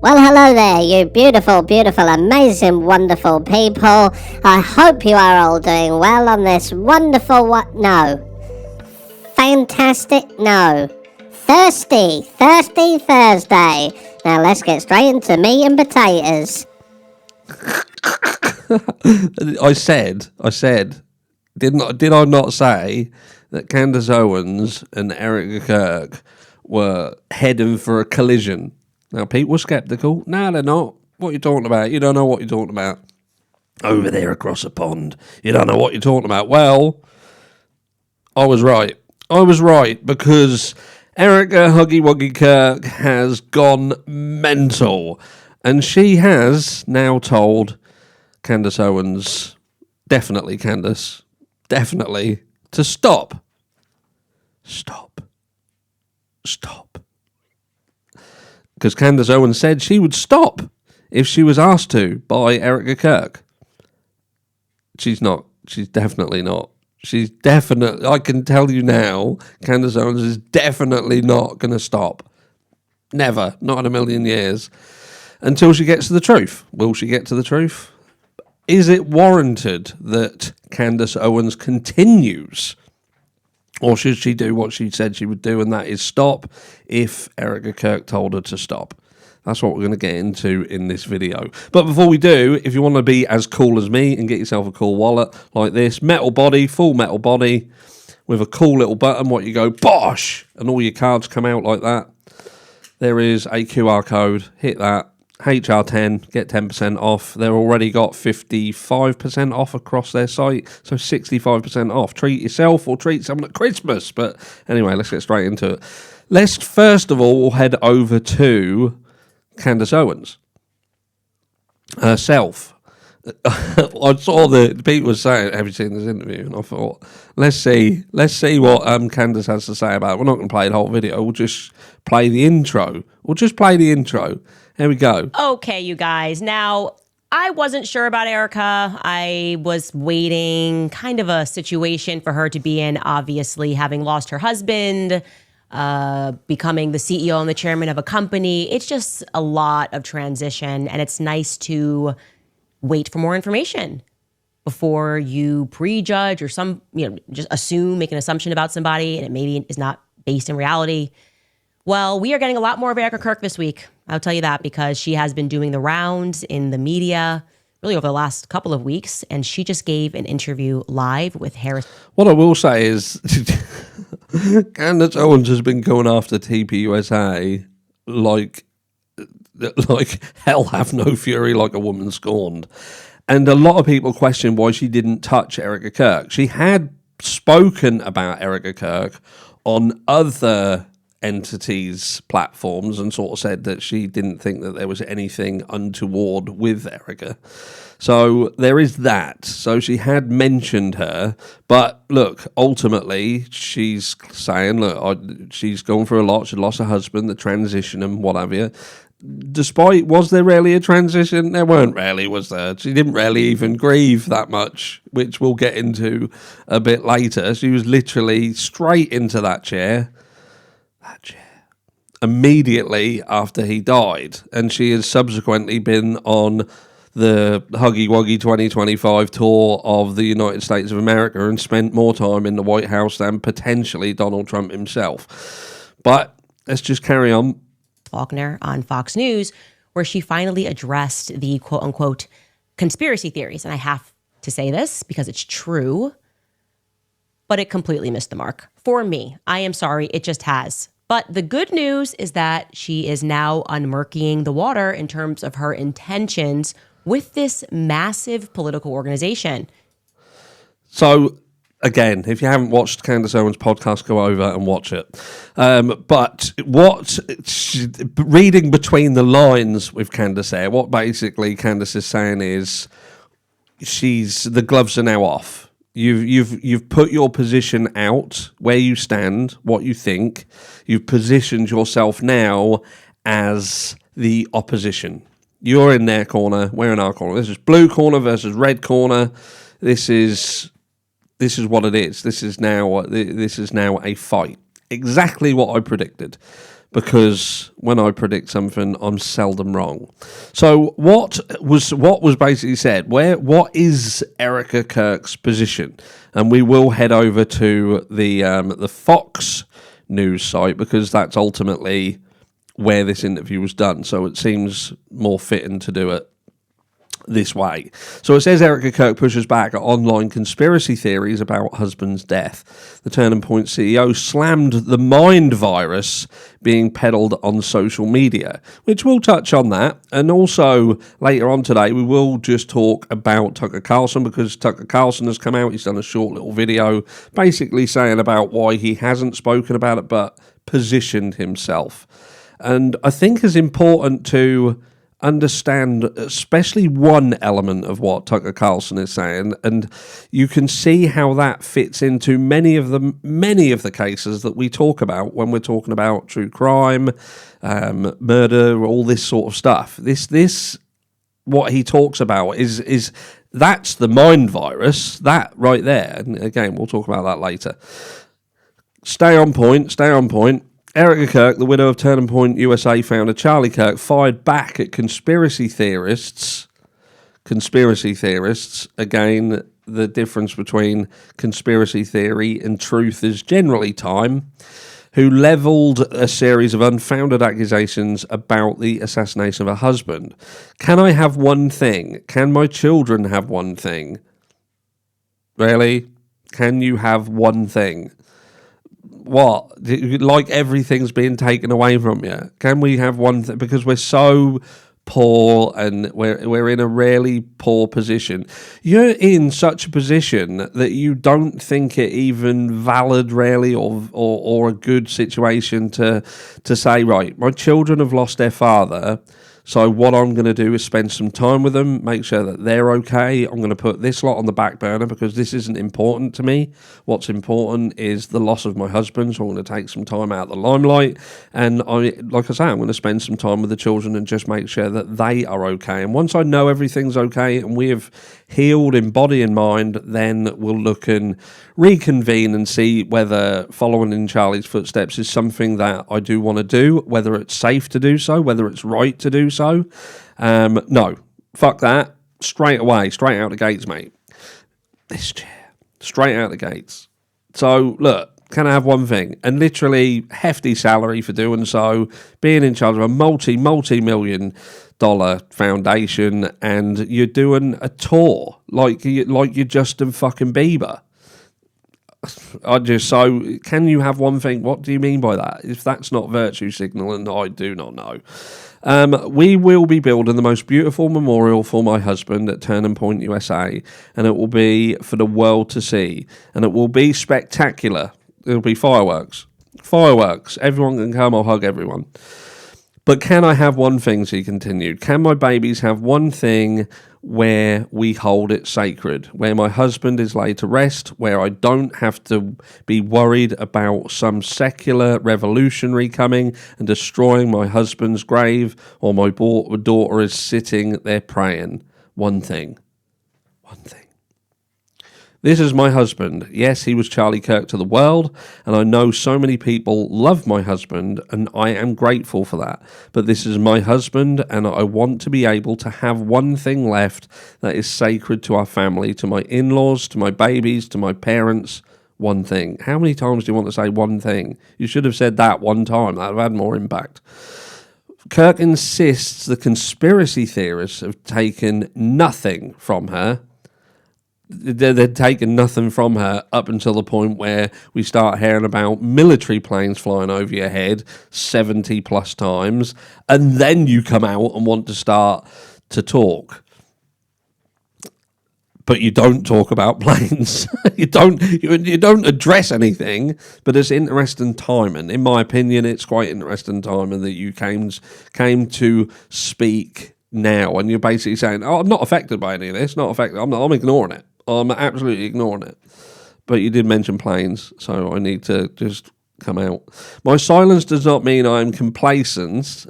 Well, hello there, you beautiful, beautiful, amazing, wonderful people. I hope you are all doing well on this wonderful fantastic, thirsty Thursday. Now let's get straight into meat and potatoes. I said, did I not say that Candace Owens and Erika Kirk were heading for a collision? Now, people were sceptical. No, they're not. What are you talking about? You don't know what you're talking about. Over there across the pond. You don't know what you're talking about. Well, I was right. Because Erika Huggy Wuggy Kirk has gone mental. And she has now told Candace Owens, definitely, to stop. Because Candace Owens said she would stop if she was asked to by Erika Kirk. She's not. She's definitely not. I can tell you now, Candace Owens is definitely not going to stop. Never. Not in a million years. Until she gets to the truth. Will she get to the truth? Is it warranted that Candace Owens continues? Or should she do what she said she would do, and that is stop if Erika Kirk told her to stop? That's what we're going to get into in this video. But before we do, if you want to be as cool as me and get yourself a cool wallet like this, metal body, full metal body, with a cool little button, what you go, bosh, and all your cards come out like that. There is a QR code, hit that. HR10, get 10% off. They've already got 55% off across their site, so 65% off. Treat yourself or treat someone at Christmas. But anyway, let's get straight into it. Let's first of all head over to Candace Owens herself. I saw the people were saying, have you seen this interview? And I thought, let's see what Candace has to say about it. We're not going to play the whole video. We'll just play the intro. Here we go. Okay, you guys. Now, I wasn't sure about Erika. I was waiting kind of a situation for her to be in, obviously, having lost her husband, becoming the CEO and the chairman of a company. It's just a lot of transition, and it's nice to wait for more information before you prejudge or just make an assumption about somebody, and it maybe is not based in reality. Well, we are getting a lot more of Erika Kirk this week. I'll tell you that, because she has been doing the rounds in the media really over the last couple of weeks, and she just gave an interview live with Harris. What I will say is Candace Owens has been going after TPUSA like hell have no fury, like a woman scorned. And a lot of people question why she didn't touch Erika Kirk. She had spoken about Erika Kirk on other entities' platforms and sort of said that she didn't think that there was anything untoward with Erika. So there is that. So she had mentioned her, but look, ultimately she's saying, she's gone through a lot. She lost her husband, the transition and what have you. Despite, was there really a transition? There weren't really, was there? She didn't really even grieve that much, which we'll get into a bit later. She was literally straight into that chair immediately after he died, and she has subsequently been on the Huggy Wuggy 2025 tour of the United States of America and spent more time in the White House than potentially Donald Trump himself. But let's just carry on. Faulkner on Fox News, where she finally addressed the quote-unquote conspiracy theories. And I have to say this because it's true, but it completely missed the mark. For me, I am sorry, it just has. But the good news is that she is now unmurkying the water in terms of her intentions with this massive political organization. So, again, if you haven't watched Candace Owens' podcast, go over and watch it. But reading between the lines with Candace here, what basically Candace is saying is the gloves are now off. You've put your position out, where you stand, what you think. You've positioned yourself now as the opposition. You're in their corner, we're in our corner. This is blue corner versus red corner. This is what it is. This is now a fight. Exactly what I predicted. because when I predict something, I'm seldom wrong. So what was basically said? What is Erika Kirk's position? And we will head over to the Fox news site, because that's ultimately where this interview was done. So it seems more fitting to do it this way. So it says Erika Kirk pushes back at online conspiracy theories about husband's death. The Turning Point CEO slammed the mind virus being peddled on social media, which we'll touch on that. And also later on today, we will just talk about Tucker Carlson, because Tucker Carlson has come out. He's done a short little video basically saying about why he hasn't spoken about it, but positioned himself. And I think it's important to understand especially one element of what Tucker Carlson is saying, and you can see how that fits into many of the cases that we talk about when we're talking about true crime, murder, all this sort of stuff. This what he talks about is that's the mind virus, that right there. And again, we'll talk about that later. Stay on point. Erika Kirk, the widow of Turning Point USA founder Charlie Kirk, fired back at conspiracy theorists. Again, the difference between conspiracy theory and truth is generally time, who levelled a series of unfounded accusations about the assassination of her husband. Can I have one thing? Can my children have one thing? Really? Can you have one thing? What? Like everything's being taken away from you? Can we have one thing? Because we're so poor and we're in a really poor position. You're in such a position that you don't think it even valid really or a good situation to say, right, my children have lost their father, so what I'm going to do is spend some time with them, make sure that they're okay. I'm going to put this lot on the back burner because this isn't important to me. What's important is the loss of my husband, so I'm going to take some time out of the limelight. And I'm going to spend some time with the children and just make sure that they are okay. And once I know everything's okay and we have healed in body and mind, then we'll look and reconvene and see whether following in Charlie's footsteps is something that I do want to do, whether it's safe to do so, whether it's right to do so. No, fuck that. Straight away, straight out the gates, mate. This chair, straight out the gates. So, look, can I have one thing? And literally hefty salary for doing so, being in charge of a multi-million dollar foundation, and you're doing a tour like you're Justin fucking Bieber. So can you have one thing? What do you mean by that? If that's not virtue signaling, I do not know. We will be building the most beautiful memorial for my husband at Turning Point USA, and it will be for the world to see, and it will be spectacular. It'll be fireworks. Everyone can come. I'll hug everyone. But can I have one thing, she continued. Can my babies have one thing where we hold it sacred, where my husband is laid to rest, where I don't have to be worried about some secular revolutionary coming and destroying my husband's grave, or my daughter is sitting there praying? One thing. This is my husband. Yes, he was Charlie Kirk to the world, and I know so many people love my husband, and I am grateful for that. But this is my husband, and I want to be able to have one thing left that is sacred to our family, to my in-laws, to my babies, to my parents. One thing. How many times do you want to say one thing? You should have said that one time. That would have had more impact. Kirk insists the conspiracy theorists have taken nothing from her. They'd taken nothing from her up until the point where we start hearing about military planes flying over your head 70 plus times, and then you come out and want to start to talk. But you don't talk about planes. you don't address anything, but it's interesting timing. In my opinion, it's quite interesting timing that you came to speak now, and you're basically saying, "Oh, I'm not affected by any of this. Not affected. I'm ignoring it. I'm absolutely ignoring it." But you did mention planes, so I need to just come out. My silence does not mean I am complacent.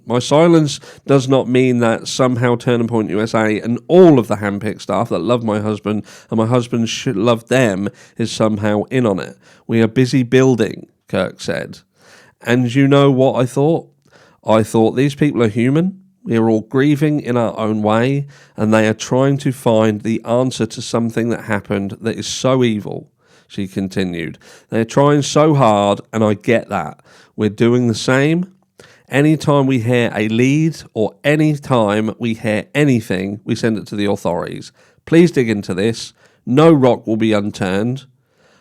My silence does not mean that somehow Turning Point USA and all of the handpicked staff that love my husband and my husband should love them is somehow in on it. We are busy building, Kirk said. And you know what I thought? I thought these people are human. We are all grieving in our own way, and they are trying to find the answer to something that happened that is so evil, she continued. They're trying so hard, and I get that. We're doing the same. Anytime we hear a lead or any time we hear anything, we send it to the authorities. Please dig into this. No rock will be unturned.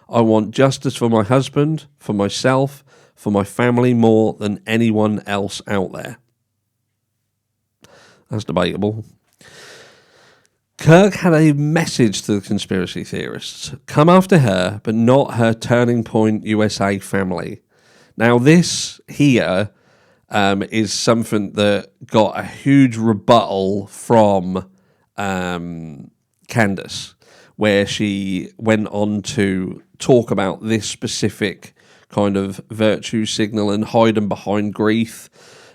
I want justice for my husband, for myself, for my family more than anyone else out there. That's debatable. Kirk had a message to the conspiracy theorists. Come after her, but not her Turning Point USA family. Now this here is something that got a huge rebuttal from Candace, where she went on to talk about this specific kind of virtue signal and hiding behind grief.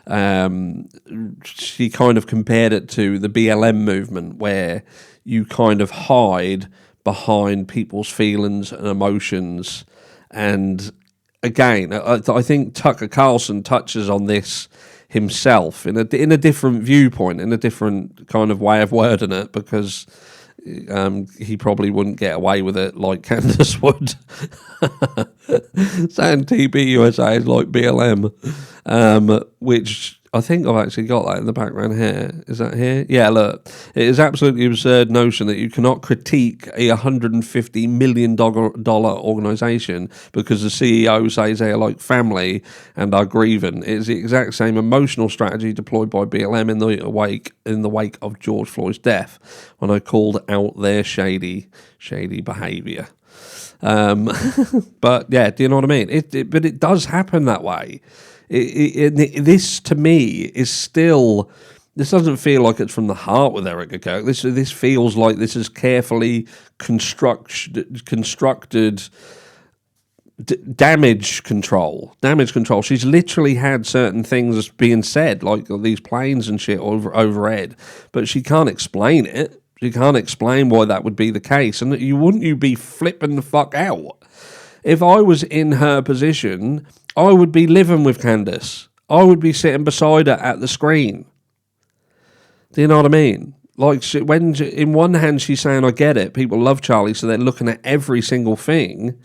She kind of compared it to the BLM movement, where you kind of hide behind people's feelings and emotions. And again, I think Tucker Carlson touches on this himself in a different viewpoint, in a different kind of way of wording it, because he probably wouldn't get away with it like Candace would. Saying TBUSA is like BLM, which I think I've actually got that in the background here. Is that here? Yeah, look. It is absolutely absurd notion that you cannot critique a $150 million organisation because the CEO says they are like family and are grieving. It is the exact same emotional strategy deployed by BLM in the wake of George Floyd's death, when I called out their shady behaviour. But yeah, do you know what I mean? But it does happen that way. This to me is still. This doesn't feel like it's from the heart with Erika Kirk. This feels like this is carefully constructed damage control. She's literally had certain things being said, like these planes and shit overhead, but she can't explain it. She can't explain why that would be the case. And you be flipping the fuck out? If I was in her position, I would be living with Candace. I would be sitting beside her at the screen. Do you know what I mean? Like, in one hand she's saying, I get it, people love Charlie, so they're looking at every single thing,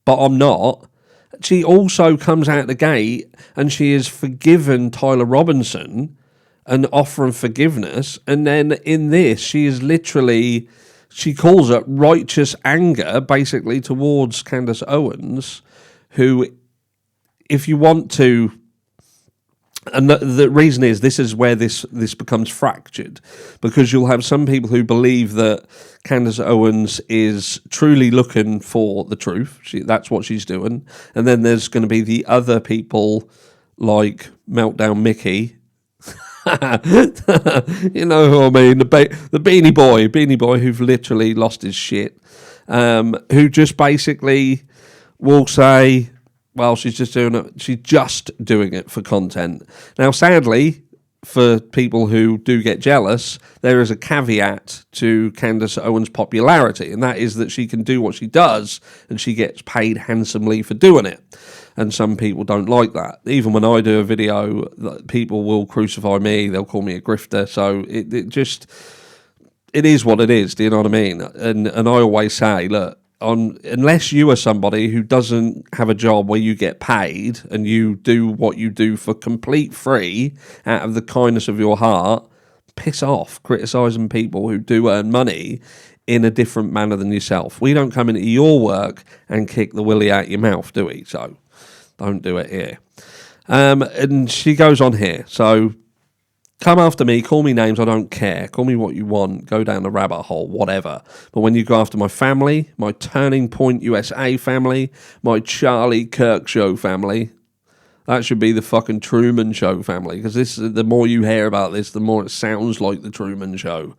but I'm not. She also comes out the gate and she has forgiven Tyler Robinson and offering forgiveness, and then in this she is literally, she calls it righteous anger basically towards Candace Owens, who, if you want to, and the reason is, this is where this becomes fractured, because you'll have some people who believe that Candace Owens is truly looking for the truth. That's what she's doing. And then there's going to be the other people like Meltdown Mickey. You know who I mean? The Beanie Boy who've literally lost his shit, who just basically will say, well, she's just doing it for content. Now, sadly, for people who do get jealous, there is a caveat to Candace Owens' popularity, and that is that she can do what she does, and she gets paid handsomely for doing it. And some people don't like that. Even when I do a video, people will crucify me. They'll call me a grifter. So it is what it is. Do you know what I mean? And I always say, look, unless you are somebody who doesn't have a job where you get paid and you do what you do for complete free out of the kindness of your heart, piss off criticising people who do earn money in a different manner than yourself. We don't come into your work and kick the willy out your mouth, do we? So don't do it here. And she goes on here. So, come after me, call me names, I don't care. Call me what you want, go down the rabbit hole, whatever. But when you go after my family, my Turning Point USA family, my Charlie Kirk Show family, that should be the fucking Truman Show family. Because the more you hear about this, the more it sounds like the Truman Show.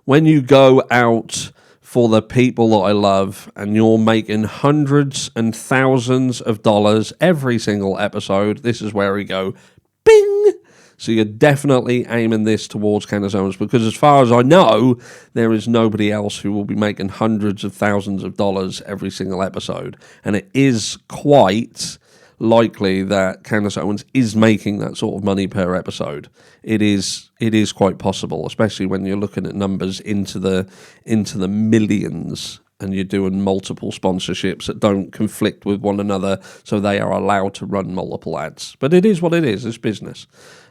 When you go out for the people that I love and you're making hundreds and thousands of dollars every single episode, this is where we go, bing! So you're definitely aiming this towards Candace Owens, because as far as I know, there is nobody else who will be making hundreds of thousands of dollars every single episode. And it is quite likely that Candace Owens is making that sort of money per episode. It is quite possible, especially when you're looking at numbers into the millions, and you're doing multiple sponsorships that don't conflict with one another, so they are allowed to run multiple ads. But it is what it is. It's business.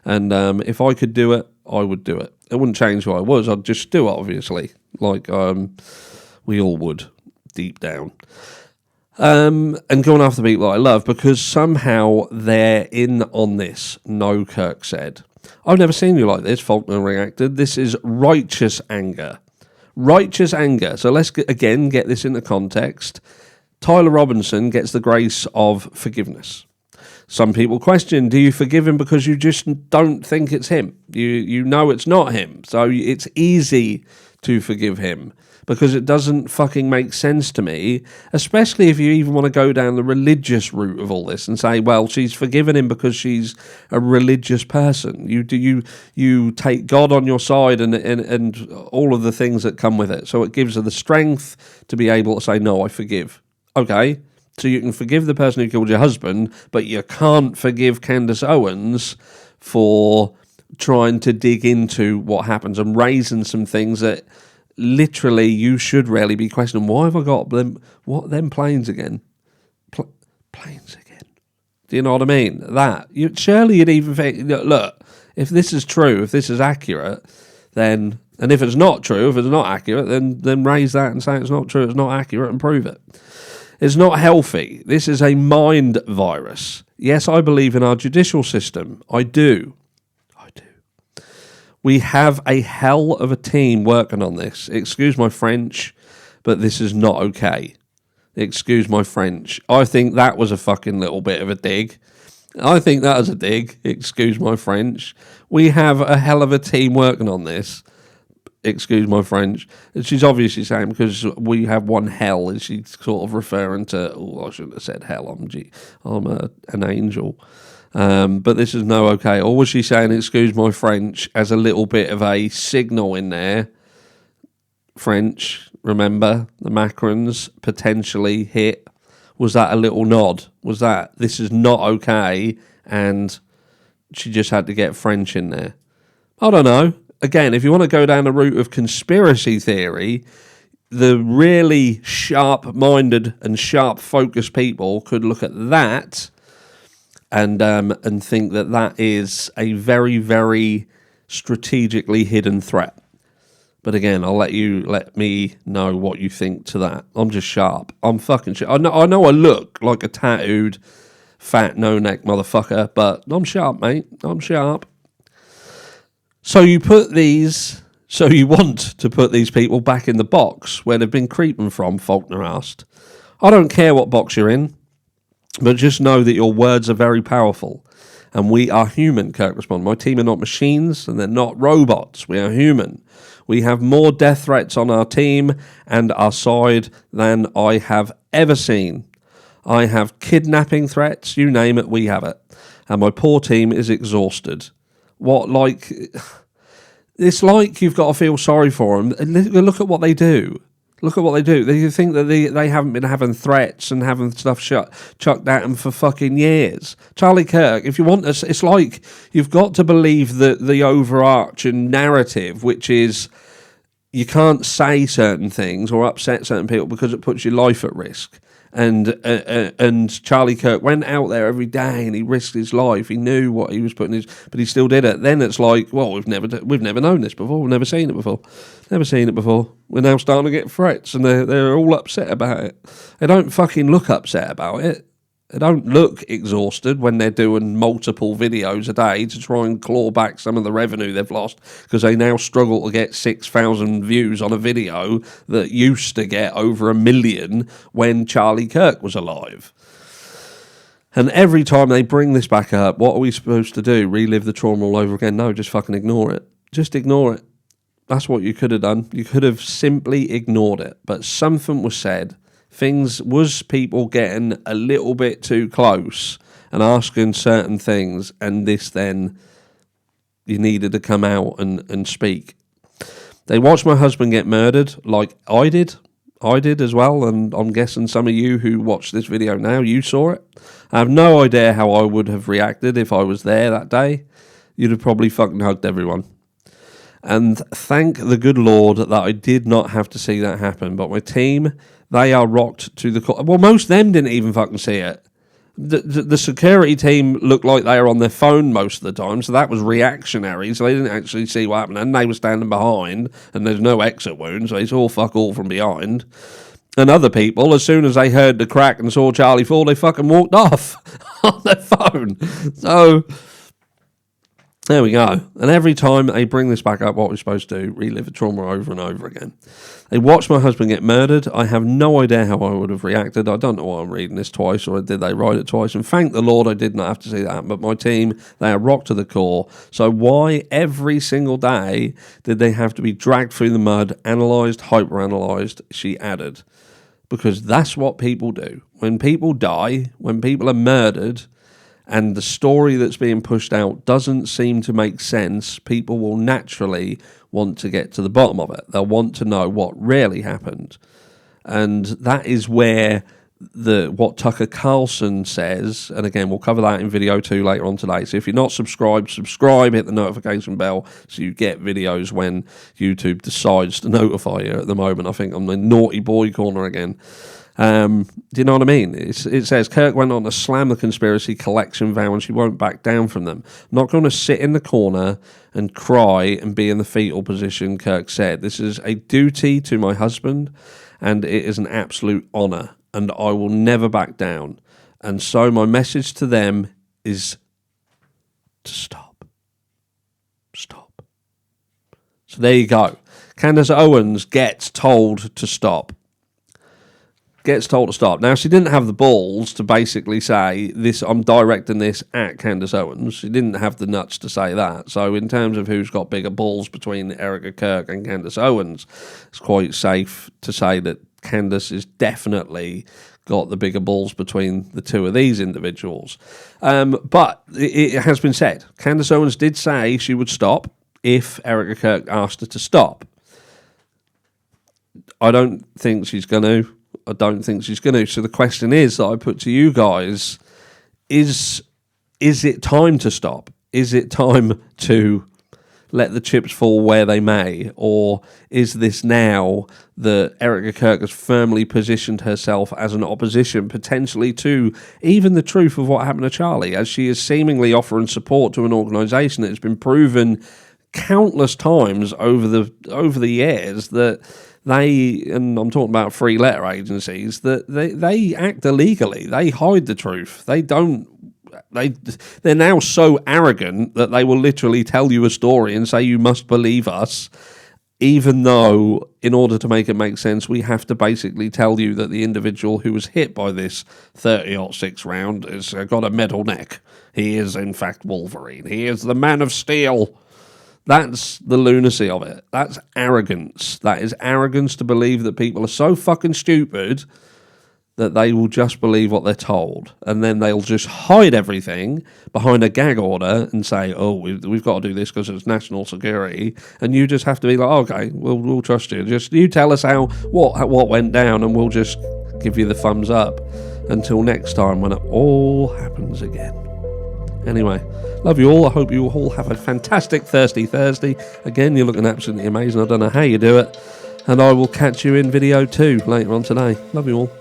And if I could do it, I would do it. It wouldn't change who I was. I'd just do it, obviously, like we all would, deep down. And going after the people that I love, because somehow they're in on this. No, Kirk said. I've never seen you like this, Faulkner reacted. This is righteous anger. Righteous anger. So let's again get this into context. Tyler Robinson gets the grace of forgiveness. Some people question, do you forgive him because you just don't think it's him? You know it's not him. So it's easy to forgive him because it doesn't fucking make sense to me, especially if you even want to go down the religious route of all this and say, well, she's forgiven him because she's a religious person. You take God on your side and all of the things that come with it. So it gives her the strength to be able to say, no, I forgive. Okay, so you can forgive the person who killed your husband, but you can't forgive Candace Owens for trying to dig into what happens and raising some things that literally you should really be questioning. Why have I got them planes again? Planes again. Do you know what I mean? Surely you'd even think, look, if this is true, if this is accurate, then, and if it's not true, if it's not accurate, then raise that and say it's not true, it's not accurate, and prove it. It's not healthy. This is a mind virus. Yes, I believe in our judicial system. I do. We have a hell of a team working on this. Excuse my French, but this is not okay. Excuse my French. I think that was a fucking little bit of a dig. I think that was a dig. Excuse my French. We have a hell of a team working on this. Excuse my French. She's obviously saying because we have one hell, is she sort of referring to, I shouldn't have said hell, I'm an angel. But this is no okay. Or was she saying, excuse my French, as a little bit of a signal in there? French, remember, the Macrons potentially hit. Was that a little nod? Was that, this is not okay, and she just had to get French in there? I don't know. Again, if you want to go down the route of conspiracy theory, the really sharp-minded and sharp-focused people could look at that and think that is a very, very strategically hidden threat. But again, I'll let me know what you think to that. I'm just sharp. I'm fucking sharp. I know I look like a tattooed, fat, no-neck motherfucker, but I'm sharp, mate. I'm sharp. So you want to put these people back in the box where they've been creeping from, Faulkner asked. I don't care what box you're in, but just know that your words are very powerful. And we are human, Kirk responded. My team are not machines and they're not robots. We are human. We have more death threats on our team and our side than I have ever seen. I have kidnapping threats, you name it, we have it. And my poor team is exhausted. It's like you've got to feel sorry for them. Look at what they do. Look at what they do. You think that they haven't been having threats and having stuff chucked at them for fucking years. Charlie Kirk, if you want us, it's like you've got to believe the overarching narrative, which is you can't say certain things or upset certain people because it puts your life at risk. And Charlie Kirk went out there every day and he risked his life. He knew what he was putting but he still did it. Then it's like, well, we've never known this before. We've never seen it before. We're now starting to get threats and they're all upset about it. They don't fucking look upset about it. They don't look exhausted when they're doing multiple videos a day to try and claw back some of the revenue they've lost because they now struggle to get 6,000 views on a video that used to get over 1 million when Charlie Kirk was alive. And every time they bring this back up, what are we supposed to do? Relive the trauma all over again? No, just fucking ignore it. Just ignore it. That's what you could have done. You could have simply ignored it. But something was said. People getting a little bit too close and asking certain things, and this then you needed to come out and speak. They watched my husband get murdered like I did as well, and I'm guessing some of you who watched this video now, you saw it. I have no idea how I would have reacted if I was there that day. You'd have probably fucking hugged everyone. And thank the good Lord that I did not have to see that happen. But my team, they are rocked to the core. Well, most of them didn't even fucking see it. The security team looked like they were on their phone most of the time, so that was reactionary, so they didn't actually see what happened, and they were standing behind, and there's no exit wound, so it's all fuck all from behind. And other people, as soon as they heard the crack and saw Charlie fall, they fucking walked off on their phone. So there we go. And every time they bring this back up, what we're supposed to do, relive the trauma over and over again. They watched my husband get murdered. I have no idea how I would have reacted. I don't know why I'm reading this twice, or did they write it twice? And thank the Lord I did not have to see that. But my team, they are rocked to the core. So why every single day did they have to be dragged through the mud, analysed, hyper-analysed? She added. Because that's what people do. When people die, when people are murdered, and the story that's being pushed out doesn't seem to make sense, people will naturally want to get to the bottom of it. They'll want to know what really happened. And that is where what Tucker Carlson says, and again, we'll cover that in video 2 later on today. So if you're not subscribed, subscribe, hit the notification bell so you get videos when YouTube decides to notify you. At the moment, I think I'm the naughty boy corner again. Do you know what I mean? It says, Kirk went on to slam the conspiracy collection vow and she won't back down from them. I'm not going to sit in the corner and cry and be in the fetal position, Kirk said. This is a duty to my husband and it is an absolute honour and I will never back down. And so my message to them is to stop. Stop. So there you go. Candace Owens gets told to stop. Gets told to stop. Now, she didn't have the balls to basically say, "This, I'm directing this at Candace Owens." She didn't have the nuts to say that. So in terms of who's got bigger balls between Erika Kirk and Candace Owens, it's quite safe to say that Candace is definitely got the bigger balls between the two of these individuals. But it has been said, Candace Owens did say she would stop if Erika Kirk asked her to stop. I don't think she's going to. So the question is that I put to you guys, is it time to stop? Is it time to let the chips fall where they may? Or is this now that Erika Kirk has firmly positioned herself as an opposition potentially to even the truth of what happened to Charlie, as she is seemingly offering support to an organisation that has been proven countless times over the years that they, and I'm talking about free letter agencies, that they act illegally. They hide the truth. They're now so arrogant that they will literally tell you a story and say you must believe us, even though in order to make it make sense, we have to basically tell you that the individual who was hit by this 30-06 round has got a metal neck. He is in fact Wolverine. He is the Man of Steel. That's the lunacy of it. That's arrogance. That is arrogance to believe that people are so fucking stupid that they will just believe what they're told. And then they'll just hide everything behind a gag order and say, oh, we've got to do this because it's national security. And you just have to be like, okay, we'll trust you. Just you tell us what went down and we'll just give you the thumbs up until next time when it all happens again. Anyway, love you all. I hope you all have a fantastic Thirsty Thursday. Again, you're looking absolutely amazing. I don't know how you do it. And I will catch you in video 2 later on today. Love you all.